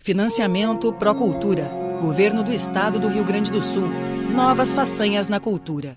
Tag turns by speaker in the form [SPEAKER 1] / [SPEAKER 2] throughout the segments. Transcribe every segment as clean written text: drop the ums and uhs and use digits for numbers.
[SPEAKER 1] Financiamento Procultura. Governo do Estado do Rio Grande do Sul. Novas façanhas na cultura.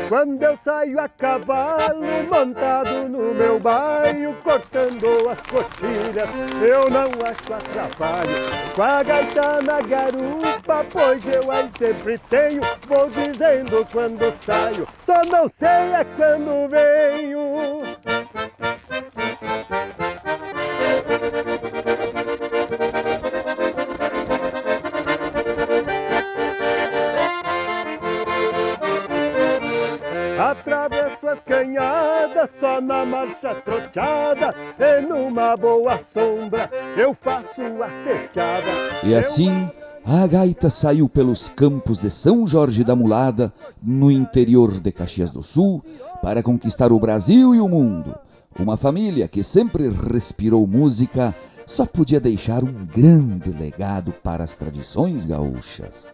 [SPEAKER 2] Quando eu saio a cavalo, montado no meu baio, cortando as coxilhas, eu não acho atrapalho. Com a gaita na garupa, pois eu aí sempre tenho, vou dizendo quando saio, só não sei é quando venho. Atravesso as canhadas só na marcha troteada, e numa boa sombra eu faço a cercada.
[SPEAKER 3] E assim, a gaita saiu pelos campos de São Jorge da Mulada, no interior de Caxias do Sul, para conquistar o Brasil e o mundo. Uma família que sempre respirou música só podia deixar um grande legado para as tradições gaúchas.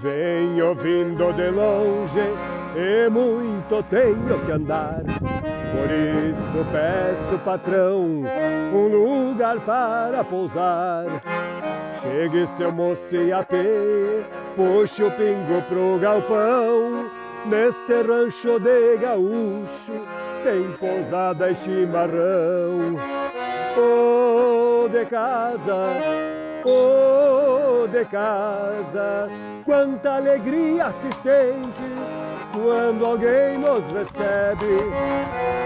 [SPEAKER 2] Venho vindo de longe e muito tenho que andar. Por isso peço, patrão, um lugar para pousar. Chegue, seu moço, e a pé, puxe o pingo pro galpão. Neste rancho de gaúcho tem pousada e chimarrão. Oh, de casa, oh, de casa, quanta alegria se sente quando alguém nos recebe.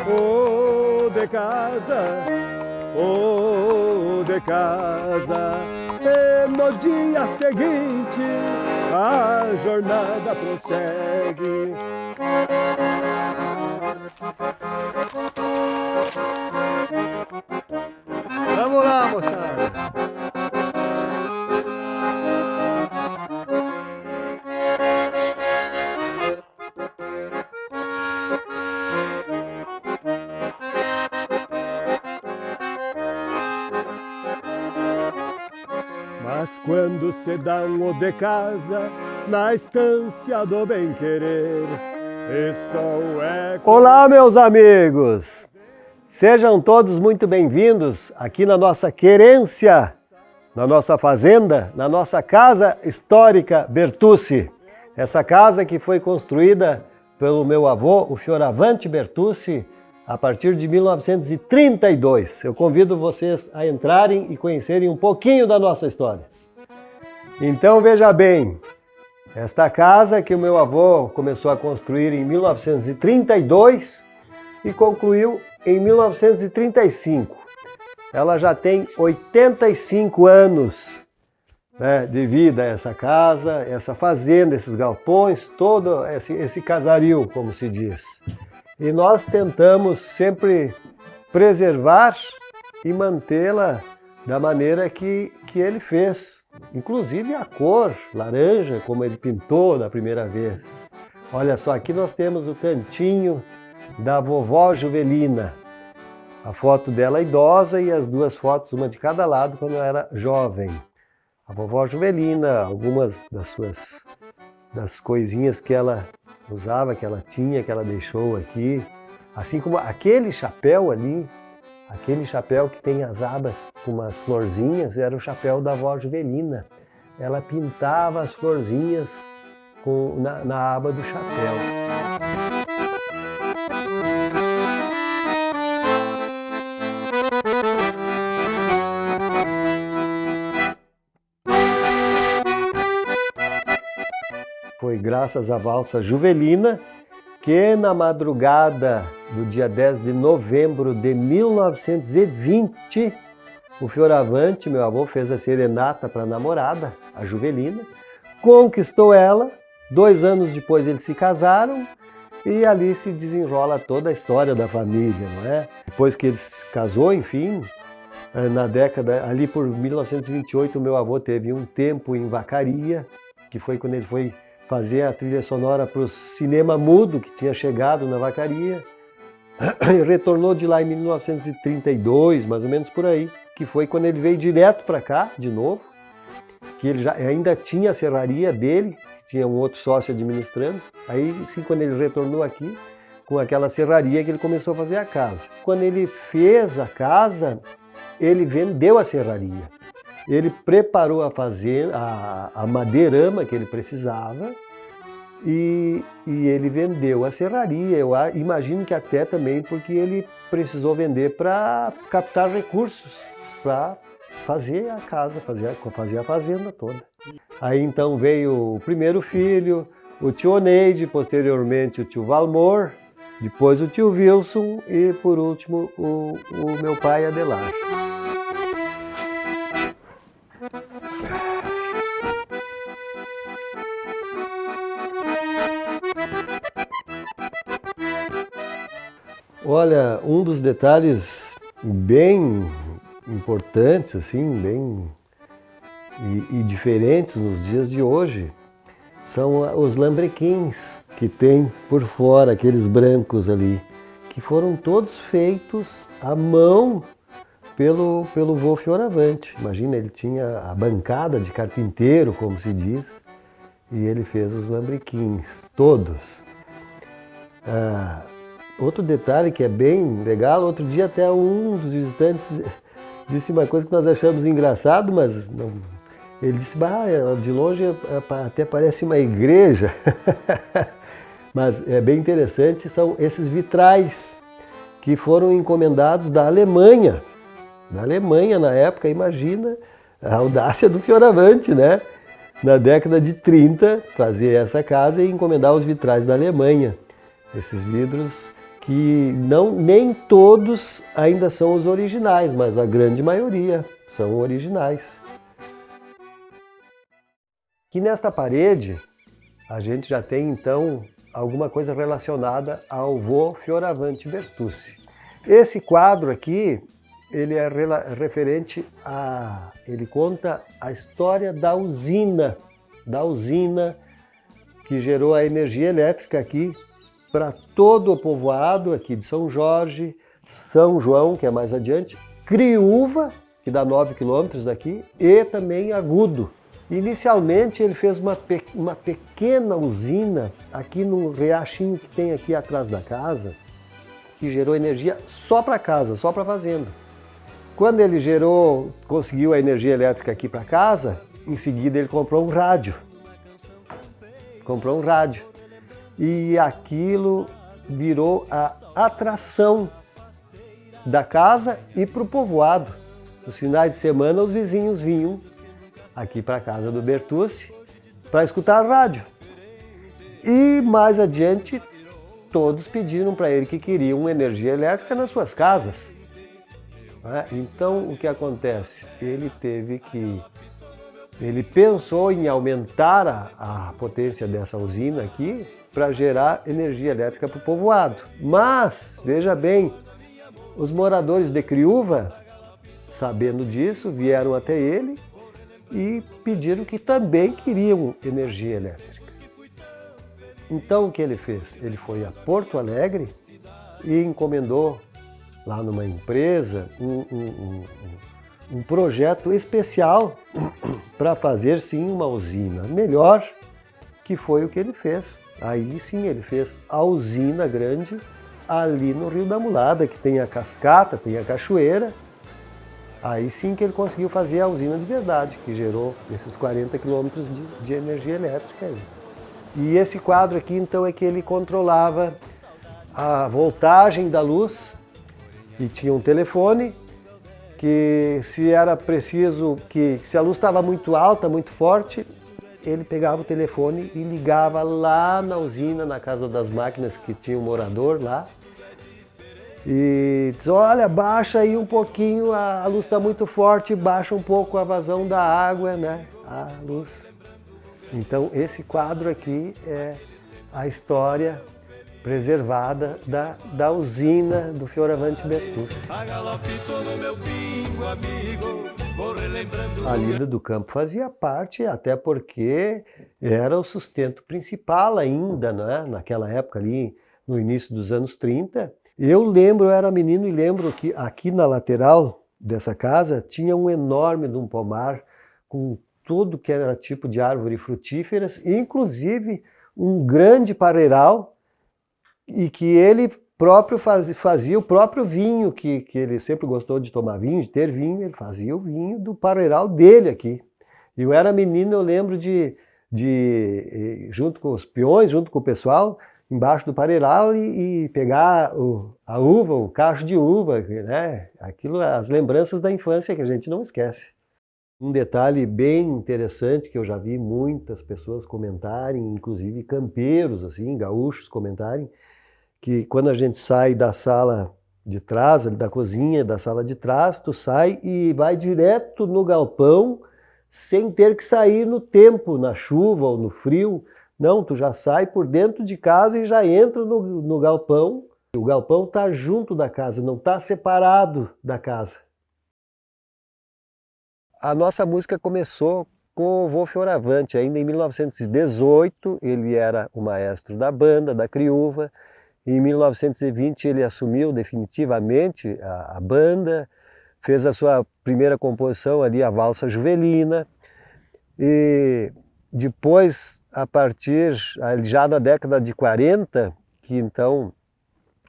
[SPEAKER 2] Oh, de casa, oh, de casa. E no dia seguinte a jornada prossegue. Vamos lá, moçada! Mas quando se dá um de casa na estância do bem-querer, e só o eco... Olá, meus amigos! Sejam todos muito bem-vindos aqui na nossa querência, na nossa fazenda, na nossa casa histórica Bertucci. Essa casa que foi construída pelo meu avô, o Fioravante Bertucci, a partir de 1932. Eu convido vocês a entrarem e conhecerem um pouquinho da nossa história. Então veja bem, esta casa que o meu avô começou a construir em 1932 e concluiu em 1935. Ela já tem 85 anos, né, de vida, essa casa, essa fazenda, esses galpões, todo esse casario, como se diz. E nós tentamos sempre preservar e mantê-la da maneira que ele fez. Inclusive a cor laranja, como ele pintou da primeira vez. Olha só, aqui nós temos o cantinho da vovó Juvelina. A foto dela idosa e as duas fotos, uma de cada lado, quando ela era jovem. A vovó Juvelina, algumas das coisinhas que ela usava, que ela tinha, que ela deixou aqui. Assim como aquele chapéu ali, aquele chapéu que tem as abas com umas florzinhas, era o chapéu da vovó Juvelina. Ela pintava as florzinhas na aba do chapéu. foi graças à valsa Juvelina, que na madrugada do dia 10 de novembro de 1920, o Fioravante, meu avô, fez a serenata para a namorada, a Juvelina, conquistou ela, 2 anos depois eles se casaram e ali se desenrola toda a história da família, não é? Depois que ele se casou, enfim, na década, ali por 1928, meu avô teve um tempo em Vacaria, que foi quando ele foi fazer a trilha sonora para o cinema mudo que tinha chegado na Vacaria. Retornou de lá em 1932, mais ou menos por aí, que foi quando ele veio direto para cá, de novo, que ele ainda tinha a serraria dele, tinha um outro sócio administrando. Aí sim, quando ele retornou aqui, com aquela serraria que ele começou a fazer a casa. Quando ele fez a casa, ele vendeu a serraria. Ele preparou a fazenda, a madeirama que ele precisava e ele vendeu a serraria. Eu imagino que até também porque ele precisou vender para captar recursos, para fazer a casa, fazer a fazenda toda. Aí então veio o primeiro filho, o tio Oneide, posteriormente o tio Valmor, depois o tio Wilson e por último o meu pai Adelar. Olha, um dos detalhes bem importantes, assim, bem e diferentes nos dias de hoje, são os lambrequins que tem por fora, aqueles brancos ali, que foram todos feitos à mão pelo vô Fioravante. Imagina, ele tinha a bancada de carpinteiro, como se diz, e ele fez os lambrequins, todos. Outro detalhe que é bem legal, outro dia até um dos visitantes disse uma coisa que nós achamos engraçado, mas não, ele disse, de longe até parece uma igreja. Mas é bem interessante, são esses vitrais que foram encomendados da Alemanha. Da Alemanha, na época, imagina a audácia do Fioravante, né? Na década de 30, fazer essa casa e encomendar os vitrais da Alemanha. Esses vidros que nem todos ainda são os originais, mas a grande maioria são originais. Aqui nesta parede, a gente já tem então alguma coisa relacionada ao vô Fioravante Bertucci. Esse quadro aqui, ele é referente ele conta a história da usina que gerou a energia elétrica aqui para todo o povoado aqui de São Jorge, São João, que é mais adiante, Criúva, que dá 9 quilômetros daqui, e também Agudo. Inicialmente ele fez uma pequena usina aqui no riachinho que tem aqui atrás da casa, que gerou energia só para casa, só para fazenda. Quando ele conseguiu a energia elétrica aqui para casa, em seguida ele comprou um rádio. E aquilo virou a atração da casa e para o povoado. Nos finais de semana os vizinhos vinham aqui para a casa do Bertucci para escutar a rádio. E mais adiante todos pediram para ele que queriam energia elétrica nas suas casas. Então o que acontece? Ele pensou em aumentar a potência dessa usina aqui para gerar energia elétrica para o povoado. Mas, veja bem, os moradores de Criúva, sabendo disso, vieram até ele e pediram que também queriam energia elétrica. Então o que ele fez? Ele foi a Porto Alegre e encomendou lá numa empresa um projeto especial para fazer sim uma usina melhor, que foi o que ele fez. Aí sim ele fez a usina grande ali no Rio da Mulada, que tem a cascata, tem a cachoeira. Aí sim que ele conseguiu fazer a usina de verdade, que gerou esses 40 quilômetros de energia elétrica aí. E esse quadro aqui então é que ele controlava a voltagem da luz e tinha um telefone que se era preciso, se a luz estava muito alta, muito forte, ele pegava o telefone e ligava lá na usina, na casa das máquinas que tinha um morador lá. E diz, olha, baixa aí um pouquinho, a luz está muito forte, baixa um pouco a vazão da água, né? A luz. Então esse quadro aqui é a história preservada da usina do Fioravante Bertucci. A lida do campo fazia parte, até porque era o sustento principal ainda, né? Naquela época ali, no início dos anos 30. Eu lembro, eu era menino e lembro que aqui na lateral dessa casa tinha um enorme de um pomar com tudo que era tipo de árvore frutíferas, inclusive um grande pareiral, e que ele próprio fazia o próprio vinho, que ele sempre gostou de tomar vinho, de ter vinho, ele fazia o vinho do pareiral dele aqui. E eu era menino, eu lembro de junto com os peões, junto com o pessoal, embaixo do pareiral e pegar a uva, o cacho de uva, né? Aquilo, as lembranças da infância que a gente não esquece. Um detalhe bem interessante que eu já vi muitas pessoas comentarem, inclusive campeiros, assim, gaúchos comentarem, que quando a gente sai da sala de trás, da cozinha, da sala de trás, tu sai e vai direto no galpão sem ter que sair no tempo, na chuva ou no frio. Não, tu já sai por dentro de casa e já entra no galpão. O galpão está junto da casa, não está separado da casa. A nossa música começou com o vô Fioravante, ainda em 1918, ele era o maestro da banda, da criúva. Em 1920 ele assumiu definitivamente a banda, fez a sua primeira composição ali, a Valsa Juvelina, e depois, a partir já da década de 40, que então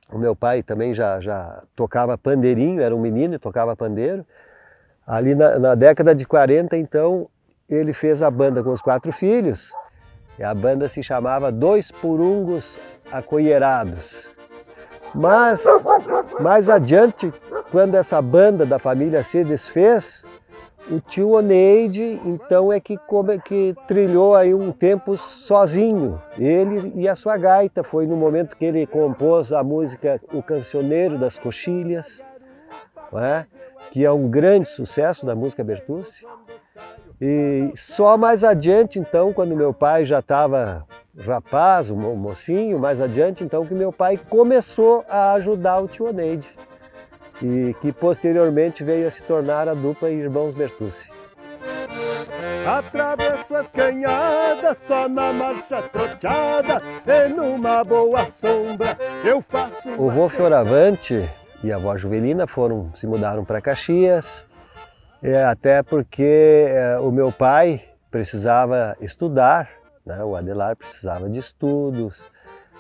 [SPEAKER 2] o meu pai também já tocava pandeirinho, era um menino e tocava pandeiro, ali na década de 40 então ele fez a banda com os 4 filhos, e a banda se chamava Dois Purungos Acoierados. Mas, mais adiante, quando essa banda da família se desfez, o tio Oneide, então, é que trilhou aí um tempo sozinho. Ele e a sua gaita. Foi no momento que ele compôs a música O Cancioneiro das Coxilhas, não é? Que é um grande sucesso da música Bertucci. E só mais adiante, então, quando meu pai já estava rapaz, um mocinho, mais adiante, então, que meu pai começou a ajudar o tio Oneide, e que posteriormente veio a se tornar a dupla Irmãos Bertucci.
[SPEAKER 4] Atravesso as canhadas só na marcha troteada e numa boa sombra eu faço...
[SPEAKER 2] O vô Fioravante e a avó Juvelina se mudaram para Caxias, até porque o meu pai precisava estudar, né? O Adelar precisava de estudos,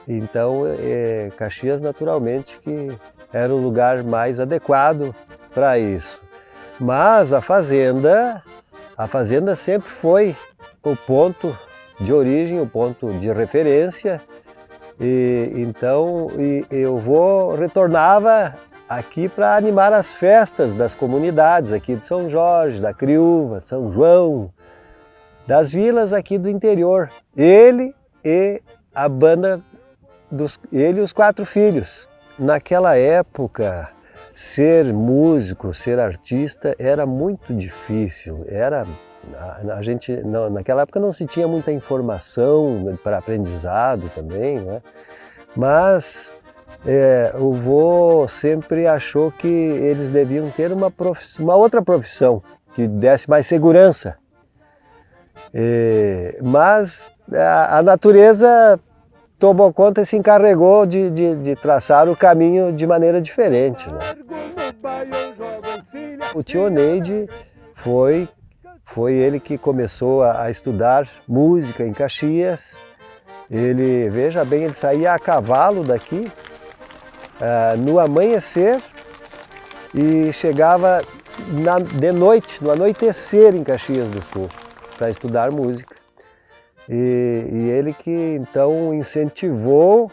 [SPEAKER 2] então Caxias naturalmente que era o lugar mais adequado para isso. Mas a fazenda sempre foi o ponto de origem, o ponto de referência, então eu retornava aqui para animar as festas das comunidades aqui de São Jorge, da Criúva, de São João, das vilas aqui do interior. Ele e a banda, ele e os 4 filhos. Naquela época, ser músico, ser artista era muito difícil. Naquela época não se tinha muita informação para aprendizado também, né? Mas o vô sempre achou que eles deviam ter uma outra profissão que desse mais segurança. Mas a natureza tomou conta e se encarregou de traçar o caminho de maneira diferente, né? O tio Oneide foi ele que começou a estudar música em Caxias. Ele, veja bem, ele saía a cavalo daqui no amanhecer e chegava de noite, no anoitecer em Caxias do Sul, para estudar música. E ele que então incentivou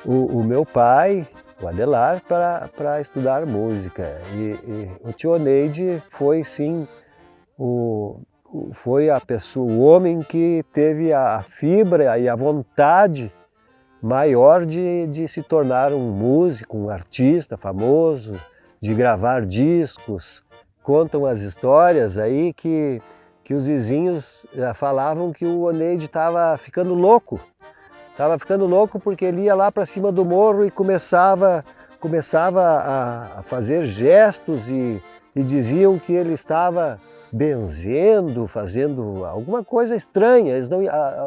[SPEAKER 2] o meu pai, o Adelar, para estudar música. E o tio Oneide foi sim o foi a pessoa, o homem que teve a fibra e a vontade maior de se tornar um músico, um artista famoso, de gravar discos. Contam as histórias aí que os vizinhos falavam que o Oneide estava ficando louco. Estava ficando louco porque ele ia lá para cima do morro e começava a fazer gestos e diziam que ele estava benzendo, fazendo alguma coisa estranha.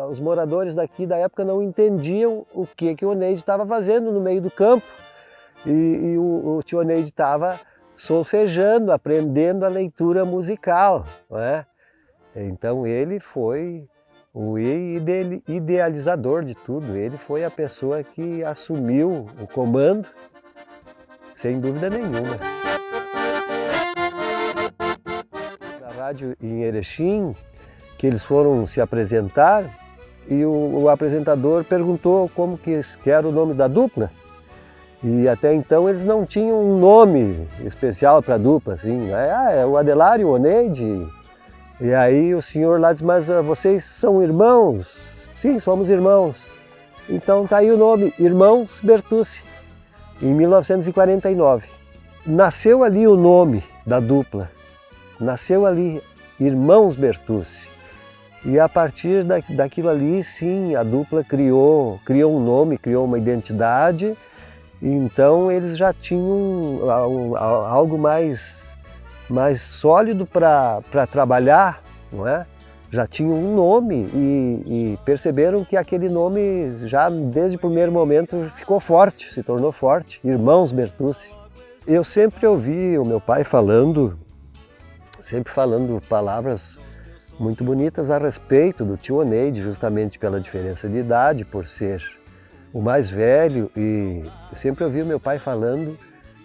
[SPEAKER 2] Os moradores daqui da época não entendiam o que o Oneide estava fazendo no meio do campo. E o tio Oneide estava solfejando, aprendendo a leitura musical, não é? Então ele foi o idealizador de tudo. Ele foi a pessoa que assumiu o comando, sem dúvida nenhuma. Na rádio em Erechim, que eles foram se apresentar, e o apresentador perguntou como que era o nome da dupla. E até então eles não tinham um nome especial para a dupla, assim. É o Adelar e o Oneide. E aí o senhor lá disse, mas vocês são irmãos? Sim, somos irmãos. Então tá aí o nome, Irmãos Bertucci, em 1949. Nasceu ali o nome da dupla, nasceu ali, Irmãos Bertucci. E a partir daquilo ali, sim, a dupla criou um nome, criou uma identidade. Então eles já tinham algo mais sólido para trabalhar, não é? Já tinham um nome e perceberam que aquele nome já desde o primeiro momento ficou forte, se tornou forte, Irmãos Bertucci. Eu sempre ouvi o meu pai sempre falando palavras muito bonitas a respeito do tio Oneide, justamente pela diferença de idade, por ser o mais velho, e sempre ouvi o meu pai falando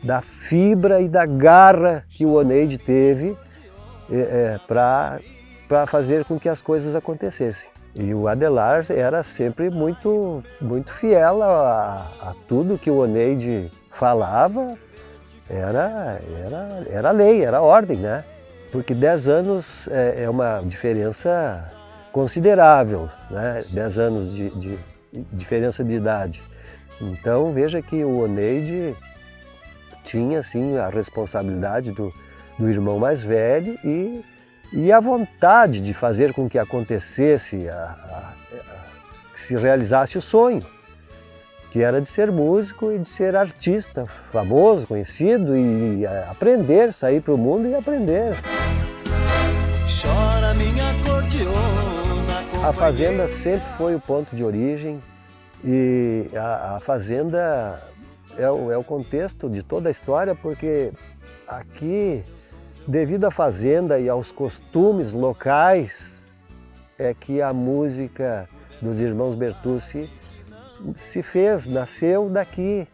[SPEAKER 2] da fibra e da garra que o Oneide teve para fazer com que as coisas acontecessem. E o Adelar era sempre muito fiel a tudo que o Oneide falava, era lei, era ordem, né? Porque 10 anos é uma diferença considerável, né? 10 anos de diferença de idade. Então veja que o Oneide tinha assim a responsabilidade do irmão mais velho e a vontade de fazer com que acontecesse, que se realizasse o sonho, que era de ser músico e de ser artista famoso, conhecido e aprender, sair para o mundo e aprender.
[SPEAKER 5] Chora minha acordeona.
[SPEAKER 2] A fazenda sempre foi o ponto de origem e a fazenda é o contexto de toda a história, porque aqui, devido à fazenda e aos costumes locais, é que a música dos Irmãos Bertucci se fez, nasceu daqui.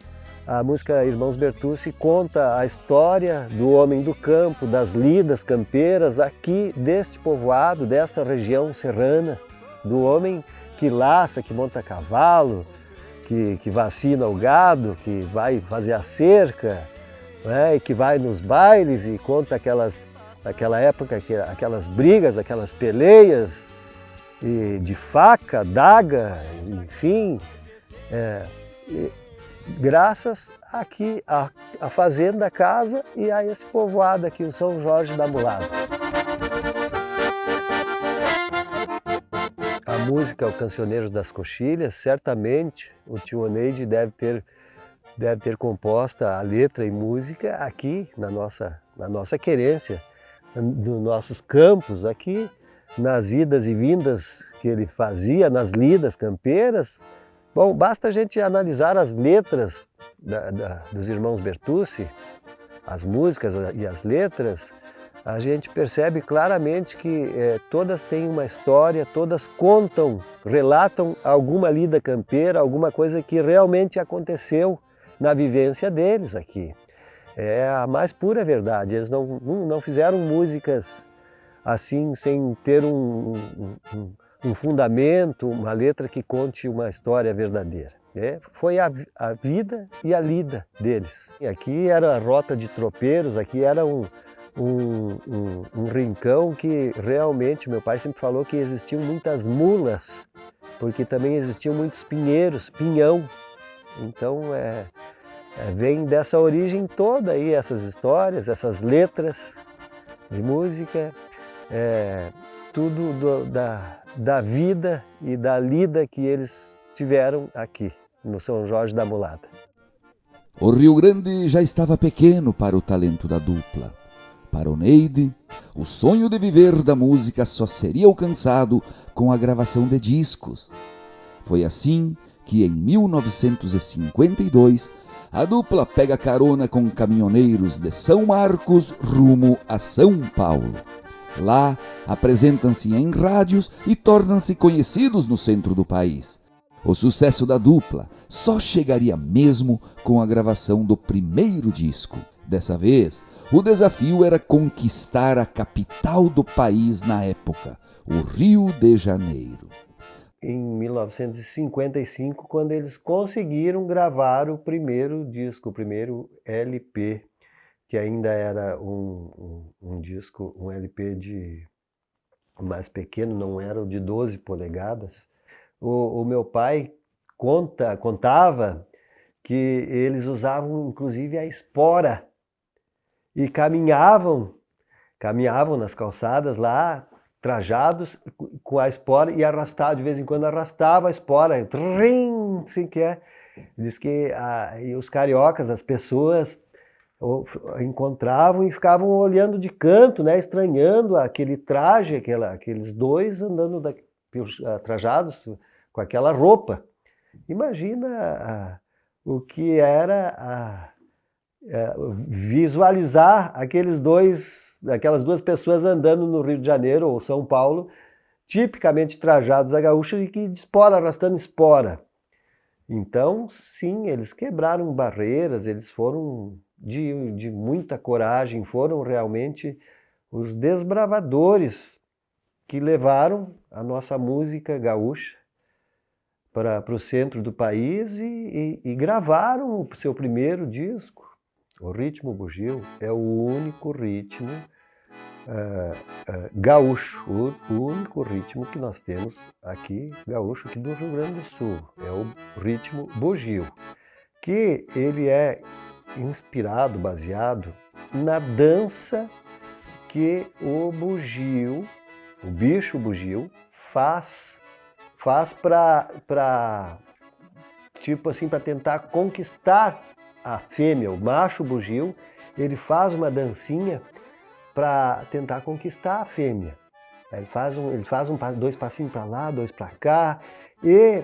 [SPEAKER 2] A música Irmãos Bertucci conta a história do homem do campo, das lidas campeiras aqui deste povoado, desta região serrana, do homem que laça, que monta cavalo, que vacina o gado, que vai fazer a cerca, né, e que vai nos bailes e conta aquela época, aquelas brigas, aquelas peleias de faca, daga, enfim. Graças aqui à fazenda, a casa e a esse povoado aqui, o São Jorge da Mulada. A música, o Cancioneiros das Coxilhas, certamente o tio Oneide deve ter composto a letra e música aqui na nossa querência, nos nossos campos aqui, nas idas e vindas que ele fazia, nas lidas campeiras. Bom, basta a gente analisar as letras dos Irmãos Bertucci, as músicas e as letras, a gente percebe claramente que todas têm uma história, todas contam, relatam alguma lida campeira, alguma coisa que realmente aconteceu na vivência deles aqui. É a mais pura verdade, eles não fizeram músicas assim sem ter um fundamento, uma letra que conte uma história verdadeira. Foi a vida e a lida deles. E aqui era a rota de tropeiros, aqui era um rincão que realmente meu pai sempre falou que existiam muitas mulas, porque também existiam muitos pinheiros, pinhão. Então vem dessa origem toda aí essas histórias, essas letras de música, tudo da vida e da lida que eles tiveram aqui no São Jorge da Mulada.
[SPEAKER 3] O Rio Grande já estava pequeno para o talento da dupla. Para o Neide, o sonho de viver da música só seria alcançado com a gravação de discos. Foi assim que, em 1952, a dupla pega carona com caminhoneiros de São Marcos rumo a São Paulo. Lá, apresentam-se em rádios e tornam-se conhecidos no centro do país. O sucesso da dupla só chegaria mesmo com a gravação do primeiro disco. Dessa vez, o desafio era conquistar a capital do país na época, o Rio de Janeiro.
[SPEAKER 2] Em 1955, quando eles conseguiram gravar o primeiro disco, o primeiro LP, que ainda era um disco, um LP mais pequeno, não era o de 12 polegadas. O meu pai contava que eles usavam inclusive a espora e caminhavam nas calçadas lá, trajados com a espora e arrastavam, de vez em quando arrastava a espora, trim, assim que é. Diz que e os cariocas, as pessoas encontravam e ficavam olhando de canto, né, estranhando aquele traje, aqueles dois andando trajados com aquela roupa. Imagina o que era visualizar aquelas duas pessoas andando no Rio de Janeiro ou São Paulo, tipicamente trajados a gaúcha e que de espora, arrastando espora. Então, sim, eles quebraram barreiras, eles foram de muita coragem, foram realmente os desbravadores que levaram a nossa música gaúcha para o centro do país e gravaram o seu primeiro disco. O ritmo bugio é o único ritmo gaúcho, o único ritmo que nós temos aqui, gaúcho, aqui do Rio Grande do Sul. É o ritmo bugio, que ele é inspirado, baseado na dança que o bugio, o bicho bugio, faz para tipo assim, para tentar conquistar a fêmea. O macho bugio, ele faz uma dancinha para tentar conquistar a fêmea. Ele faz dois passinhos para lá, dois para cá. E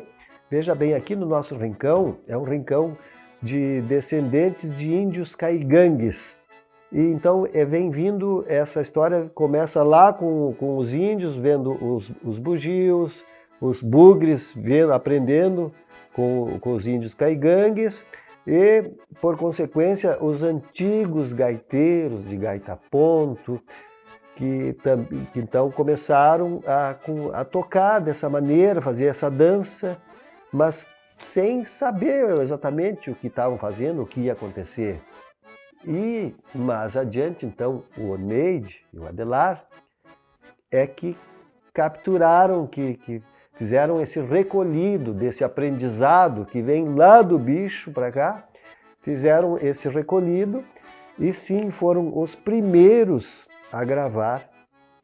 [SPEAKER 2] veja bem, aqui no nosso rincão, é um rincão de descendentes de índios caigangues. E então vem vindo, essa história começa lá com os índios, vendo os bugios, os bugres, aprendendo com os índios caigangues e, por consequência, os antigos gaiteiros de gaita ponto, que então começaram a tocar dessa maneira, fazer essa dança, mas sem saber exatamente o que estavam fazendo, o que ia acontecer. E mais adiante, então, o Oneide e o Adelar é que capturaram, que fizeram esse recolhido desse aprendizado que vem lá do bicho para cá, fizeram esse recolhido e sim foram os primeiros a gravar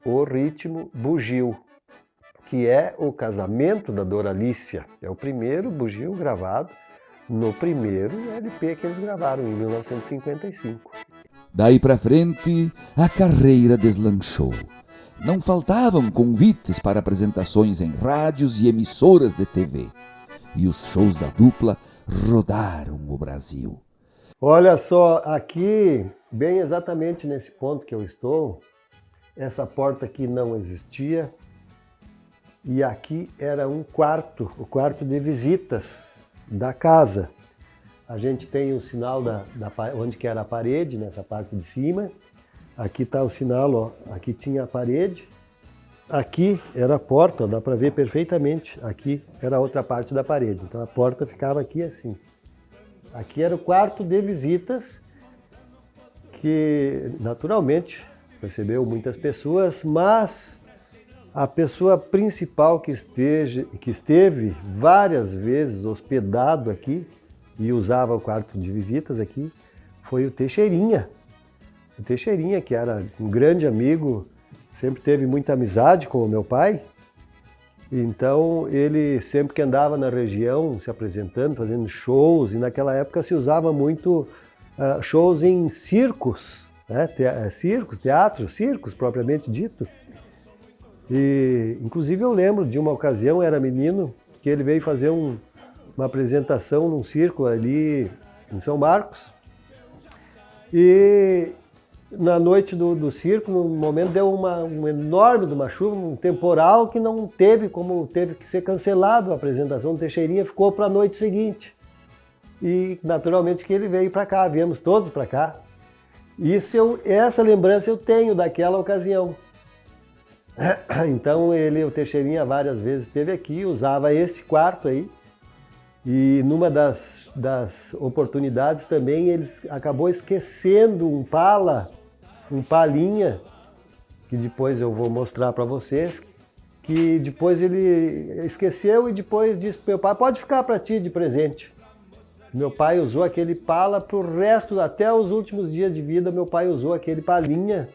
[SPEAKER 2] o ritmo bugio, que é o casamento da Doralícia. É o primeiro bugio gravado no primeiro LP que eles gravaram em 1955.
[SPEAKER 3] Daí para frente, a carreira deslanchou. Não faltavam convites para apresentações em rádios e emissoras de TV. E os shows da dupla rodaram o Brasil.
[SPEAKER 2] Olha só, aqui, bem exatamente nesse ponto que eu estou, essa porta aqui não existia. E aqui era um quarto, o quarto de visitas da casa. A gente tem o sinal onde que era a parede, nessa parte de cima. Aqui está o sinal, ó. Aqui tinha a parede. Aqui era a porta, ó, dá para ver perfeitamente. Aqui era a outra parte da parede. Então a porta ficava aqui assim. Aqui era o quarto de visitas, que naturalmente recebeu muitas pessoas, mas a pessoa principal que esteve várias vezes hospedado aqui e usava o quarto de visitas aqui foi o Teixeirinha. O Teixeirinha, que era um grande amigo, sempre teve muita amizade com o meu pai. Então ele sempre que andava na região se apresentando, fazendo shows, e naquela época se usava muito shows em circos, né? Circos propriamente dito. E inclusive eu lembro de uma ocasião, era menino, que ele veio fazer uma apresentação num circo ali em São Marcos. E na noite do circo, no momento deu um enorme de uma chuva, um temporal que não teve que ser cancelado. A apresentação do Teixeirinha ficou para a noite seguinte. E naturalmente que ele veio para cá, viemos todos para cá. Essa lembrança eu tenho daquela ocasião. Então o Teixeirinha várias vezes esteve aqui, usava esse quarto aí. E numa das oportunidades também ele acabou esquecendo um palinha, que depois eu vou mostrar para vocês, que depois ele esqueceu e depois disse para meu pai, pode ficar para ti de presente. Meu pai usou aquele pala para o resto, até os últimos dias de vida, meu pai usou aquele palinha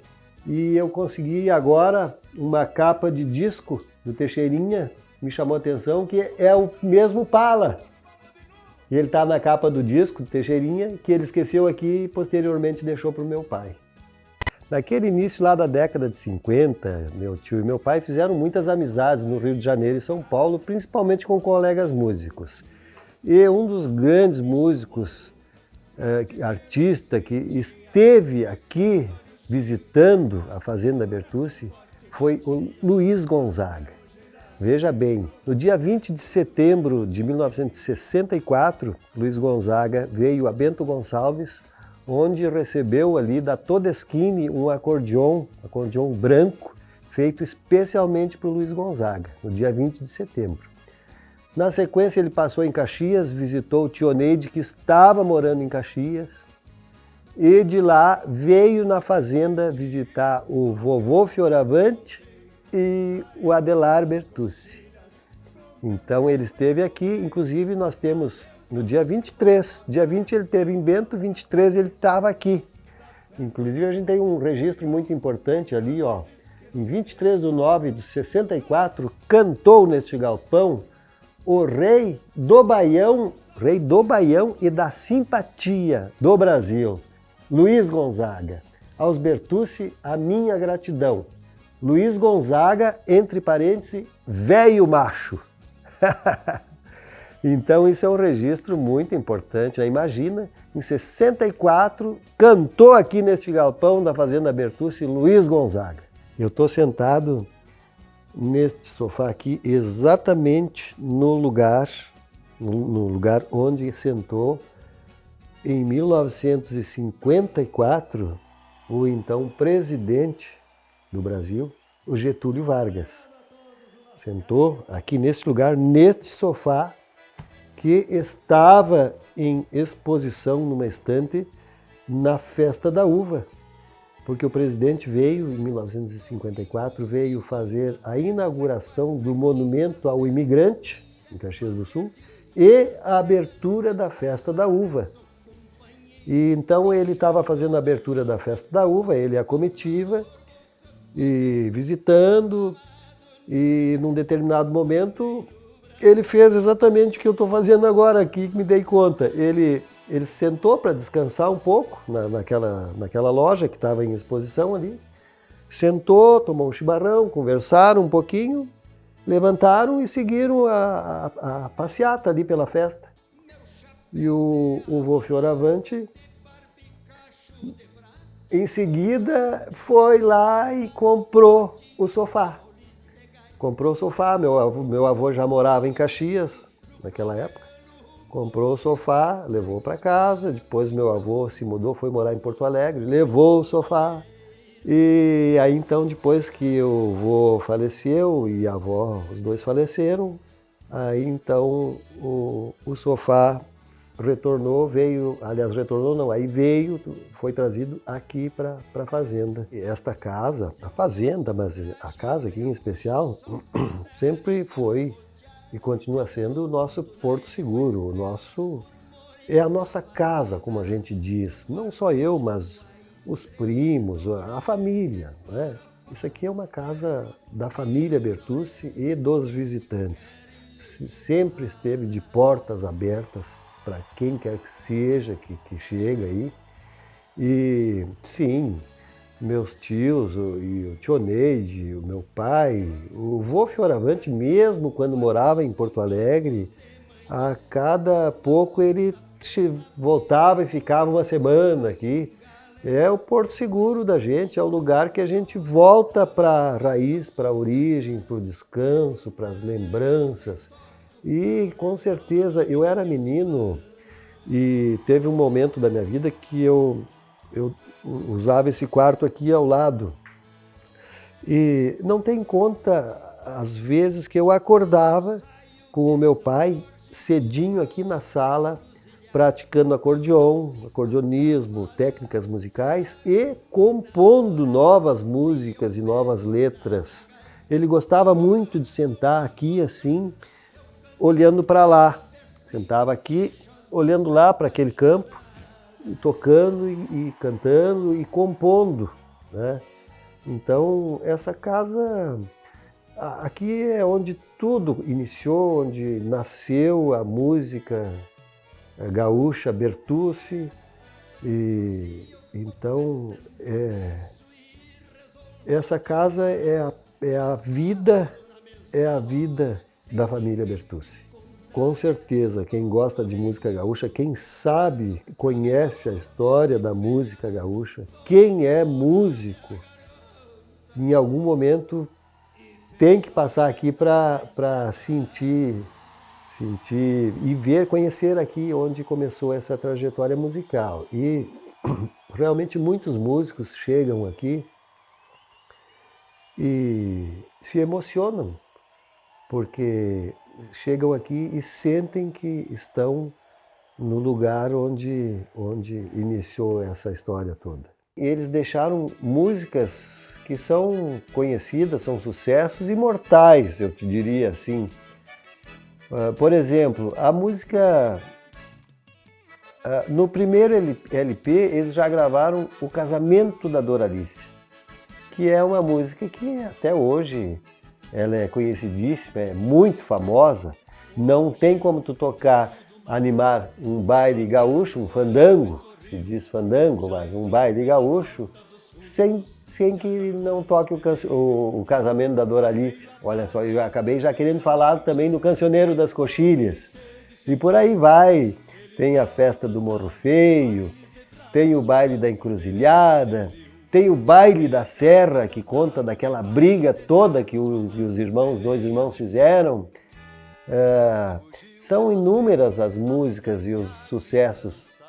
[SPEAKER 2] e eu consegui agora uma capa de disco do Teixeirinha, me chamou a atenção que é o mesmo pala. E ele está na capa do disco do Teixeirinha, que ele esqueceu aqui e posteriormente deixou para o meu pai. Naquele início lá da década de 50, meu tio e meu pai fizeram muitas amizades no Rio de Janeiro e São Paulo, principalmente com colegas músicos. E um dos grandes músicos, artista que esteve aqui visitando a Fazenda Bertucci foi o Luiz Gonzaga. Veja bem, no dia 20 de setembro de 1964, Luiz Gonzaga veio a Bento Gonçalves, onde recebeu ali da Todeschini um acordeon branco, feito especialmente para o Luiz Gonzaga, no dia 20 de setembro. Na sequência ele passou em Caxias, visitou o tio Neide, que estava morando em Caxias, e de lá veio na fazenda visitar o vovô Fioravante e o Adelar Bertucci. Então ele esteve aqui, inclusive nós temos no dia 23, dia 20 ele esteve em Bento, 23 ele estava aqui. Inclusive a gente tem um registro muito importante ali, ó. Em 23/9/64, cantou neste galpão o rei do Baião e da simpatia do Brasil, Luiz Gonzaga. Aos Bertucci, a minha gratidão. Luiz Gonzaga, entre parênteses, velho macho. Então isso é um registro muito importante, né? Imagina, em 64, cantou aqui neste galpão da Fazenda Bertucci Luiz Gonzaga. Eu estou sentado neste sofá aqui, exatamente no lugar onde sentou em 1954 o então presidente do Brasil, o Getúlio Vargas. Sentou aqui nesse lugar, neste sofá, que estava em exposição numa estante na Festa da Uva, porque o presidente veio, em 1954, veio fazer a inauguração do monumento ao imigrante, em Caxias do Sul, e a abertura da Festa da Uva. E então ele estava fazendo a abertura da Festa da Uva, ele e a comitiva, e visitando, e num determinado momento ele fez exatamente o que eu estou fazendo agora aqui, que me dei conta. Ele sentou para descansar um pouco naquela loja que estava em exposição ali, sentou, tomou um chimarrão, conversaram um pouquinho, levantaram e seguiram a passeata ali pela festa. E o vô Fioravante, em seguida, foi lá e comprou o sofá. Comprou o sofá, meu avô já morava em Caxias naquela época. Comprou o sofá, levou para casa, depois meu avô se mudou, foi morar em Porto Alegre, levou o sofá. E aí então, depois que o vô faleceu e a avó, os dois faleceram, aí então o sofá retornou, retornou não, aí foi trazido aqui para a fazenda. E esta casa, a fazenda, mas a casa aqui em especial, sempre foi e continua sendo o nosso porto seguro, é a nossa casa, como a gente diz. Não só eu, mas os primos, a família, né? Isso aqui é uma casa da família Bertucci e dos visitantes. Sempre esteve de portas abertas para quem quer que seja que chega aí. E sim, meus tios, e o tio Neide, o meu pai, o vô Fioravante, mesmo quando morava em Porto Alegre, a cada pouco ele voltava e ficava uma semana aqui. É o porto seguro da gente, é o lugar que a gente volta para a raiz, para a origem, para o descanso, para as lembranças. E com certeza, eu era menino e teve um momento da minha vida que eu usava esse quarto aqui ao lado. E não tem conta as vezes que eu acordava com o meu pai cedinho aqui na sala, praticando acordeonismo, técnicas musicais e compondo novas músicas e novas letras. Ele gostava muito de sentar aqui assim, olhando para lá. Sentava aqui, olhando lá para aquele campo, e tocando e cantando e compondo, né? Então, essa casa aqui é onde tudo iniciou, onde nasceu a música gaúcha Bertucci. E então essa casa é a vida da família Bertucci. Com certeza, quem gosta de música gaúcha, quem sabe, conhece a história da música gaúcha, quem é músico, em algum momento tem que passar aqui para sentir e ver, conhecer aqui onde começou essa trajetória musical. E realmente muitos músicos chegam aqui e se emocionam, porque chegam aqui e sentem que estão no lugar onde iniciou essa história toda. Eles deixaram músicas que são conhecidas, são sucessos imortais, eu te diria assim. Por exemplo, a música... No primeiro LP, eles já gravaram O Casamento da Doralice, que é uma música que até hoje ela é conhecidíssima, é muito famosa. Não tem como tu animar um baile gaúcho, um fandango, se diz fandango, mas um baile gaúcho, sem que não toque o Casamento da Doralice. Olha só, eu acabei já querendo falar também do Cancioneiro das Coxilhas. E por aí vai. Tem a festa do Morro Feio, tem o baile da Encruzilhada, tem o baile da Serra, que conta daquela briga toda que os dois irmãos fizeram. São inúmeras as músicas e os sucessos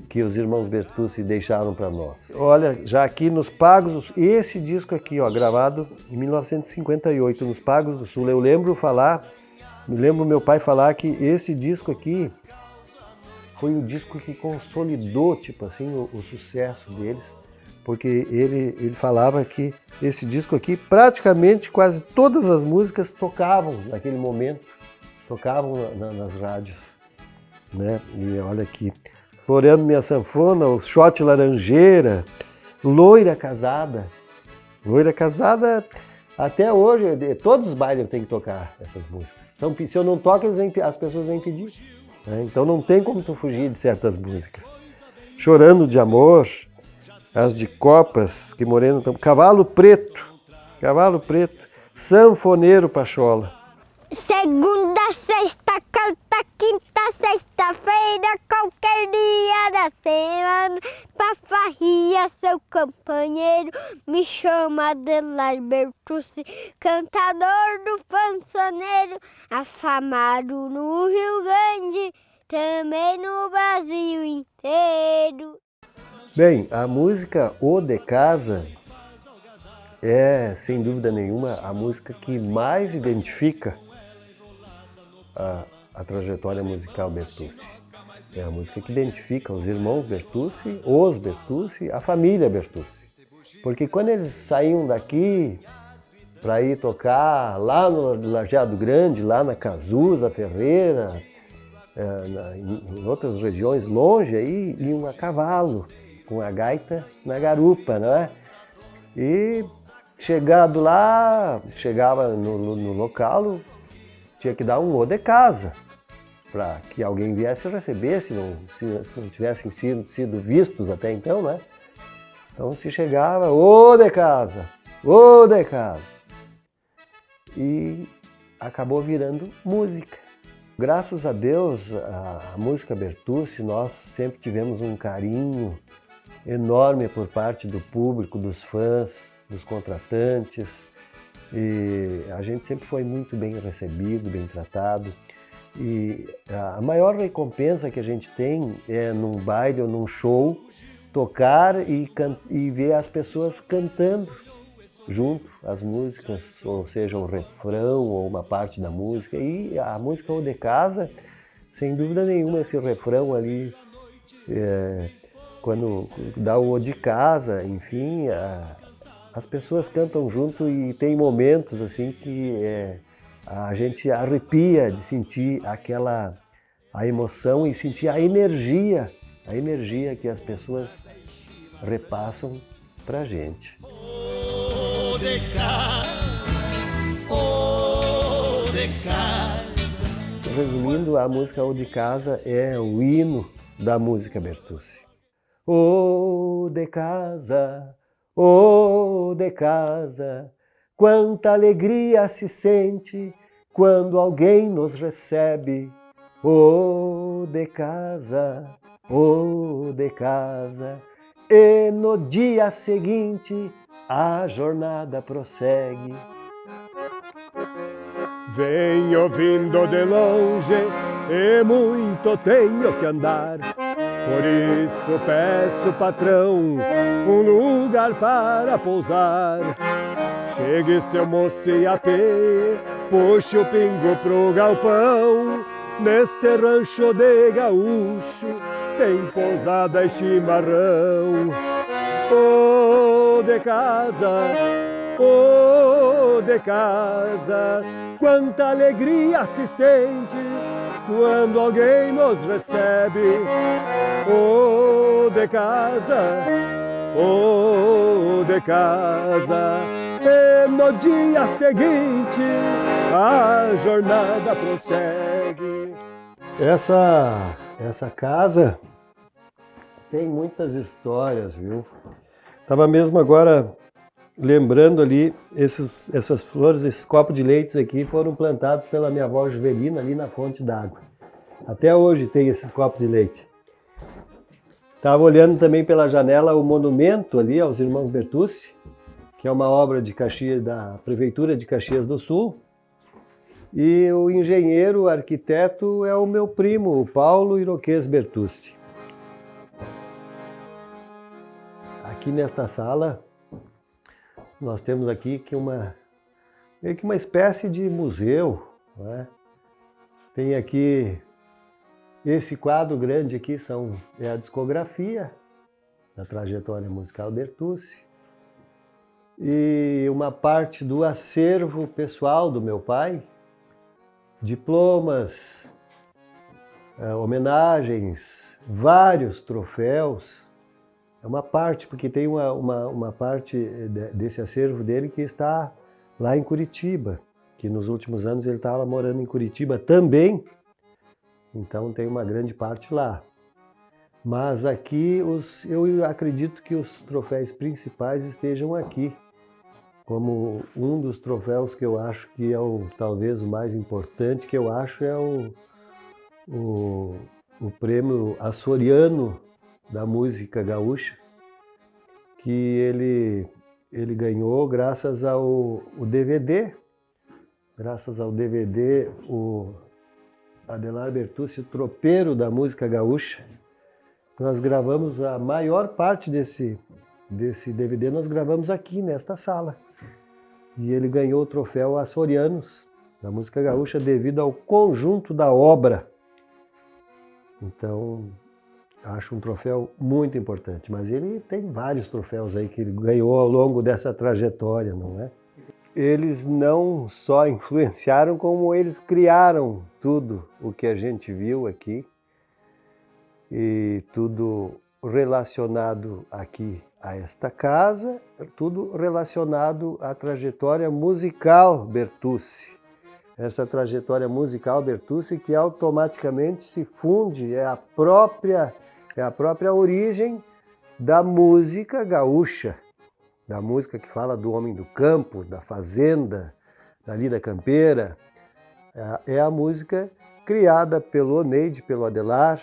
[SPEAKER 2] que os irmãos Bertucci deixaram para nós. Olha, já aqui nos Pagos, esse disco aqui, ó, gravado em 1958, nos Pagos do Sul, me lembro meu pai falar que esse disco aqui foi o disco que consolidou, tipo assim, o sucesso deles, porque ele falava que esse disco aqui, praticamente quase todas as músicas tocavam naquele momento, tocavam nas rádios, né? E olha aqui, Floreando Minha Sanfona, o Shot Laranjeira, Loira Casada, até hoje, todos os bailes tem que tocar essas músicas. Se eu não toco, as pessoas vêm pedir. Então não tem como tu fugir de certas músicas. Chorando de Amor, As de Copas, Que Moreno... Cavalo Preto, Sanfoneiro Pachola.
[SPEAKER 6] Segunda, sexta, quarta, quinta, sexta-feira, qualquer dia da semana, pra farria seu companheiro, me chama Adelar Bertucci, cantador do fansoneiro, afamado no Rio Grande, também no Brasil inteiro.
[SPEAKER 2] Bem, a música O de Casa é, sem dúvida nenhuma, a música que mais identifica a trajetória musical Bertucci. É a música que identifica os irmãos Bertucci, os Bertucci, a família Bertucci. Porque quando eles saíam daqui para ir tocar lá no Lajeado Grande, lá na Cazuza Ferreira, em outras regiões longe, aí iam a cavalo, com a gaita na garupa, não é? E chegado lá, chegava no local, tinha que dar um ô de casa, para que alguém viesse receber, se não tivessem sido vistos até então, né? Então se chegava, ô de casa, ô de casa. E acabou virando música. Graças a Deus, a música Bertucci, nós sempre tivemos um carinho enorme por parte do público, dos fãs, dos contratantes. E a gente sempre foi muito bem recebido, bem tratado. E a maior recompensa que a gente tem é num baile ou num show, tocar e ver as pessoas cantando junto as músicas, ou seja, um refrão ou uma parte da música. E a música Ô de Casa, sem dúvida nenhuma, esse refrão ali, quando dá o Ô de Casa, enfim, as pessoas cantam junto e tem momentos assim que a gente arrepia de sentir a emoção e sentir a energia que as pessoas repassam pra gente. Resumindo, a música Ô de Casa é o hino da música Bertucci. Ô de casa, quanta alegria se sente quando alguém nos recebe. Ô de casa, e no dia seguinte a jornada prossegue.
[SPEAKER 4] Venho vindo de longe e muito tenho que andar. Por isso peço, patrão, um lugar para pousar. Chegue, seu moço, e a pé, puxe o pingo pro galpão. Neste rancho de gaúcho tem pousada e chimarrão. Ô de casa, quanta alegria se sente quando alguém nos recebe. Ô de casa, e no dia seguinte a jornada prossegue.
[SPEAKER 2] Essa casa tem muitas histórias, viu? Estava mesmo agora lembrando ali, essas flores, esses copos de leite aqui foram plantados pela minha avó Juvelina ali na fonte d'água. Até hoje tem esses copos de leite. Estava olhando também pela janela o monumento ali aos irmãos Bertucci, que é uma obra da Prefeitura de Caxias do Sul. E o engenheiro, o arquiteto, é o meu primo, o Paulo Iroquês Bertucci. Aqui nesta sala, nós temos aqui meio que uma espécie de museu, não é? Tem aqui, esse quadro grande aqui é a discografia da trajetória musical Bertucci. E uma parte do acervo pessoal do meu pai, diplomas, homenagens, vários troféus. É uma parte, porque tem uma parte desse acervo dele que está lá em Curitiba, que nos últimos anos ele estava morando em Curitiba também, então tem uma grande parte lá. Mas aqui eu acredito que os troféus principais estejam aqui, como um dos troféus que eu acho que é talvez o mais importante, que eu acho é o prêmio Açoriano da música gaúcha, que ele ganhou graças ao DVD, o Adelar Bertucci, o tropeiro da música gaúcha. Nós gravamos a maior parte desse DVD, nós gravamos aqui nesta sala. E ele ganhou o troféu Açorianos da música gaúcha devido ao conjunto da obra Então, acho um troféu muito importante, mas ele tem vários troféus aí que ele ganhou ao longo dessa trajetória, não é? Eles não só influenciaram, como eles criaram tudo o que a gente viu aqui e tudo relacionado aqui a esta casa, tudo relacionado à trajetória musical Bertucci. Essa trajetória musical Bertucci que automaticamente se funde, é a própria origem da música gaúcha, da música que fala do homem do campo, da fazenda, da lida campeira. É a música criada pelo Oneide, pelo Adelar,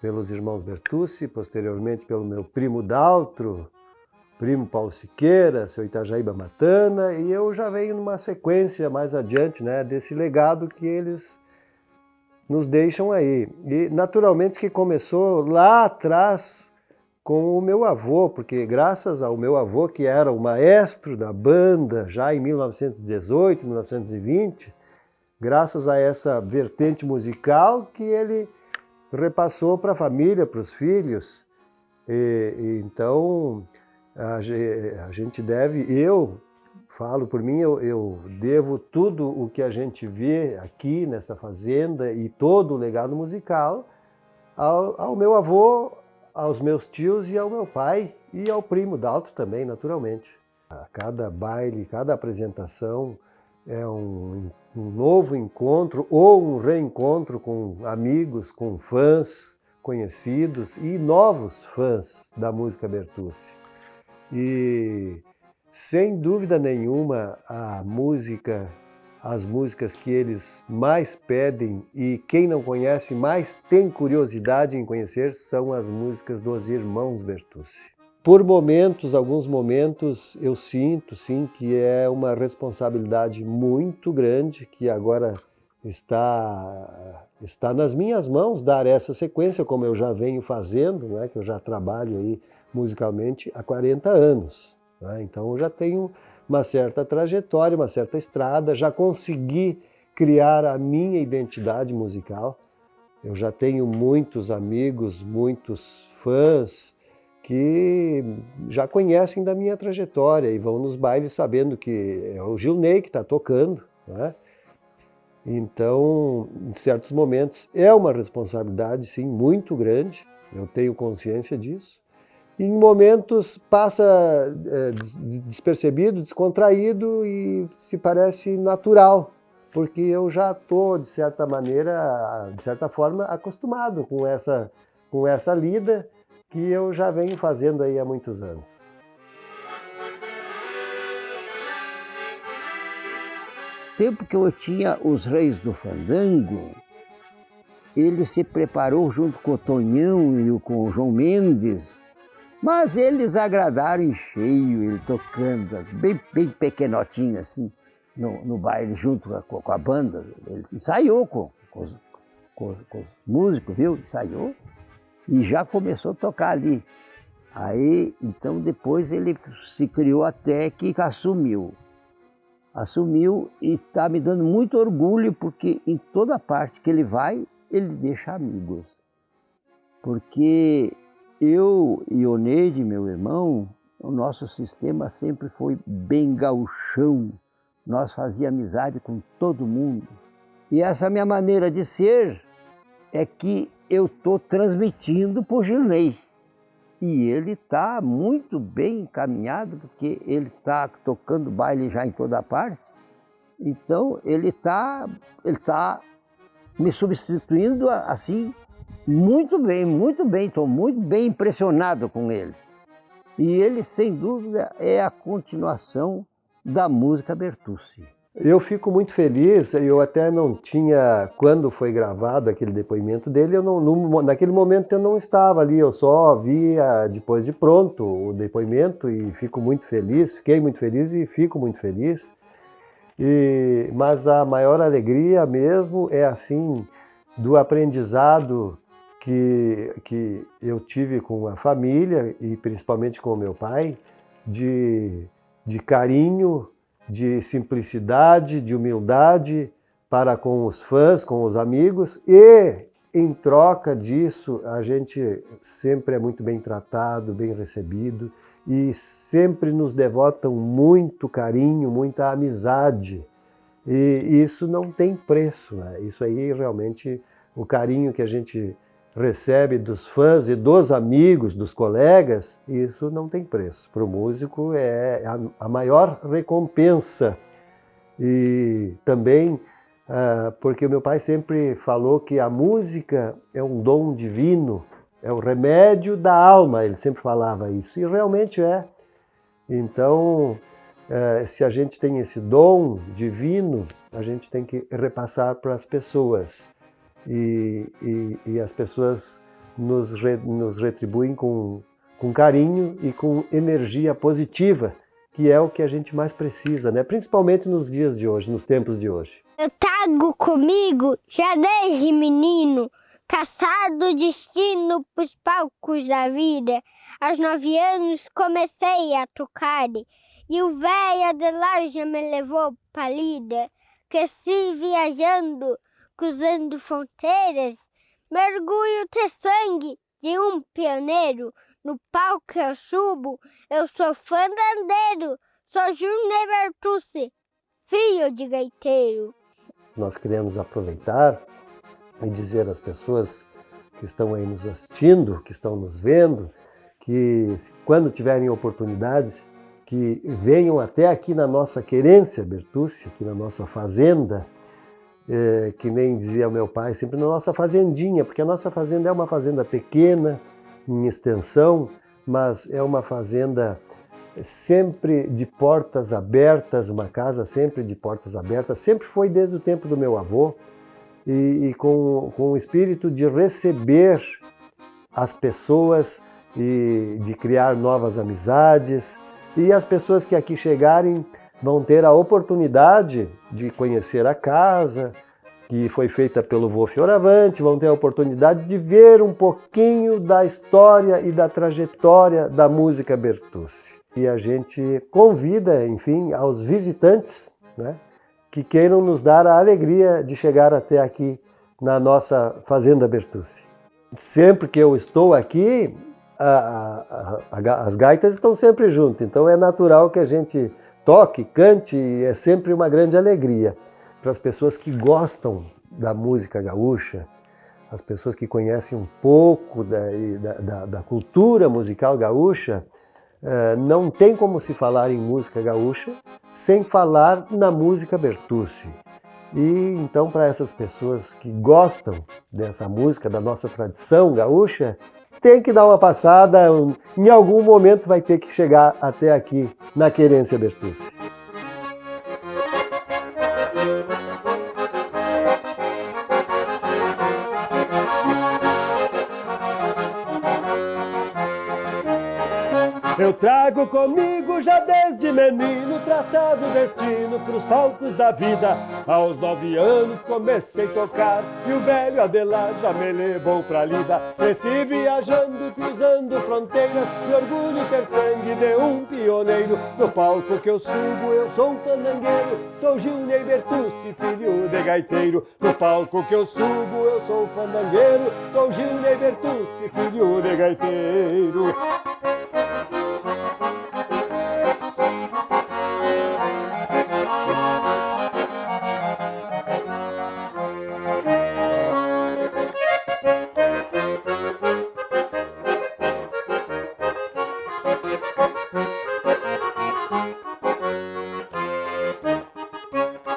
[SPEAKER 2] pelos irmãos Bertucci, posteriormente pelo meu primo Daltro, primo Paulo Siqueira, seu Itajaíba Matana, e eu já venho numa sequência mais adiante, né, desse legado que eles nos deixam aí. E naturalmente que começou lá atrás com o meu avô, porque graças ao meu avô, que era o maestro da banda já em 1918, 1920, graças a essa vertente musical que ele repassou para a família, para os filhos. Então a gente deve, eu falo por mim, eu devo tudo o que a gente vê aqui nessa fazenda e todo o legado musical ao meu avô, aos meus tios e ao meu pai e ao primo Dalto também, naturalmente. A cada baile, cada apresentação é um novo encontro ou um reencontro com amigos, com fãs conhecidos e novos fãs da música Bertucci. E sem dúvida nenhuma as músicas que eles mais pedem e quem não conhece mais tem curiosidade em conhecer são as músicas dos irmãos Bertucci. Por momentos, alguns momentos, eu sinto sim que é uma responsabilidade muito grande que agora está nas minhas mãos dar essa sequência, como eu já venho fazendo, né, que eu já trabalho aí musicalmente há 40 anos. Né? Então eu já tenho uma certa trajetória, uma certa estrada, já consegui criar a minha identidade musical. Eu já tenho muitos amigos, muitos fãs que já conhecem da minha trajetória e vão nos bailes sabendo que é o Gilney que está tocando. Né? Então, em certos momentos, é uma responsabilidade, sim, muito grande, eu tenho consciência disso. E em momentos passa despercebido, descontraído e se parece natural, porque eu já estou, de certa maneira, de certa forma, acostumado com essa lida que eu já venho fazendo aí há muitos anos.
[SPEAKER 7] Tempo que eu tinha os Reis do Fandango, ele se preparou junto com o Tonhão e com o João Mendes, mas eles agradaram em cheio, ele tocando, bem pequenotinho assim, no baile junto com a banda. Ele ensaiou com os músicos, viu? Ensaiou e já começou a tocar ali. Aí, então, depois ele se criou até que assumiu e está me dando muito orgulho, porque em toda parte que ele vai, ele deixa amigos. Porque eu e o Neide, meu irmão, o nosso sistema sempre foi bem gauchão. Nós fazíamos amizade com todo mundo. E essa minha maneira de ser é que eu estou transmitindo para o Gilney. E ele está muito bem encaminhado, porque ele está tocando baile já em toda parte. Então ele tá me substituindo assim muito bem, estou muito bem impressionado com ele. E ele, sem dúvida, é a continuação da música Bertucci.
[SPEAKER 2] Eu fico muito feliz, eu até não tinha, quando foi gravado aquele depoimento dele, naquele momento eu não estava ali, eu só via depois de pronto o depoimento e fiquei muito feliz e fico muito feliz. Mas a maior alegria mesmo é assim, do aprendizado que eu tive com a família e principalmente com o meu pai, de carinho, de simplicidade, de humildade para com os fãs, com os amigos e em troca disso, a gente sempre é muito bem tratado, bem recebido e sempre nos devotam muito carinho, muita amizade. E isso não tem preço, né? Isso aí realmente, o carinho que a gente recebe dos fãs e dos amigos, dos colegas, isso não tem preço. Para o músico é a maior recompensa. E também porque o meu pai sempre falou que a música é um dom divino, é o remédio da alma, ele sempre falava isso, e realmente é. Então, se a gente tem esse dom divino, a gente tem que repassar para as pessoas. E as pessoas nos retribuem com carinho e com energia positiva, que é o que a gente mais precisa, né? Principalmente nos dias de hoje, nos tempos de hoje.
[SPEAKER 6] Eu trago comigo, já desde menino, caçado destino pros palcos da vida. Aos 9 anos comecei a tocar, e o velho Adelar já me levou pra lida. Cresci viajando, cruzando fronteiras, mergulho ter sangue de um pioneiro. No palco eu subo, eu sou fandandeiro, sou Júnior Bertucci, filho de gaiteiro.
[SPEAKER 2] Nós queremos aproveitar e dizer às pessoas que estão aí nos assistindo, que estão nos vendo, que quando tiverem oportunidades, que venham até aqui na nossa querência Bertucci, aqui na nossa fazenda, que nem dizia o meu pai, sempre na nossa fazendinha, porque a nossa fazenda é uma fazenda pequena, em extensão, mas é uma fazenda sempre de portas abertas, uma casa sempre de portas abertas, sempre foi desde o tempo do meu avô, e com o espírito de receber as pessoas e de criar novas amizades, e as pessoas que aqui chegarem vão ter a oportunidade de conhecer a casa, que foi feita pelo vô Fioravante, vão ter a oportunidade de ver um pouquinho da história e da trajetória da música Bertucci. E a gente convida, enfim, aos visitantes, né, que queiram nos dar a alegria de chegar até aqui na nossa Fazenda Bertucci. Sempre que eu estou aqui, as gaitas estão sempre juntas, então é natural que a gente toque, cante, e é sempre uma grande alegria para as pessoas que gostam da música gaúcha, as pessoas que conhecem um pouco da cultura musical gaúcha. Não tem como se falar em música gaúcha sem falar na música Bertucci. E então, para essas pessoas que gostam dessa música, da nossa tradição gaúcha, tem que dar uma passada, em algum momento vai ter que chegar até aqui na Querência Bertucci.
[SPEAKER 4] Eu trago comigo já desde menino, traçado destino pros palcos da vida. Aos 9 anos comecei a tocar e o velho Adelar já me levou pra lida. Cresci viajando, cruzando fronteiras, me orgulho ter sangue de um pioneiro. No palco que eu subo eu sou um fandangueiro, sou Júnior Bertucci, filho de gaiteiro. No palco que eu subo eu sou um fandangueiro, sou Júnior Bertucci, filho de gaiteiro.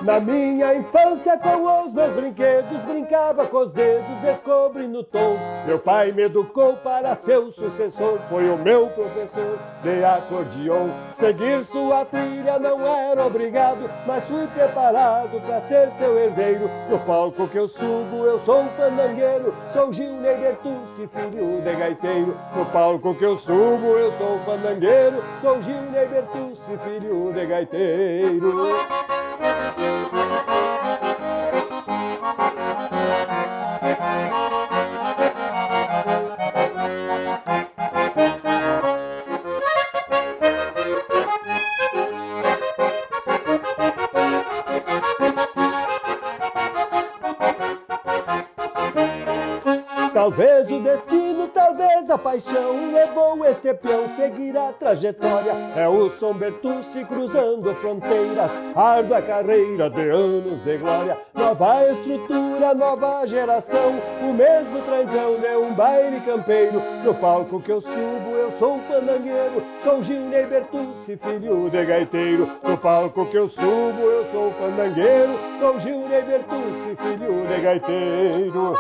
[SPEAKER 4] Na minha infância com os meus brinquedos, brincava com os dedos, descobrindo tons. Meu pai me educou para ser o sucessor, foi o meu professor de acordeon. Seguir sua trilha não era obrigado, mas fui preparado para ser seu herdeiro. No palco que eu subo eu sou um fandangueiro, sou Júnior Bertucci, filho de gaiteiro. No palco que eu subo eu sou um fandangueiro, sou Júnior Bertucci, filho de gaiteiro. Talvez o destino, talvez a paixão levou este peão seguir a trajetória. É o São Bertucci cruzando fronteiras, árdua carreira de anos de glória. Nova estrutura, nova geração, o mesmo trancão de um baile campeiro. No palco que eu subo, eu sou fandangueiro, sou Gilney Bertucci, filho de gaiteiro. No palco que eu subo, eu sou fandangueiro, sou Gilney Bertucci, filho de gaiteiro.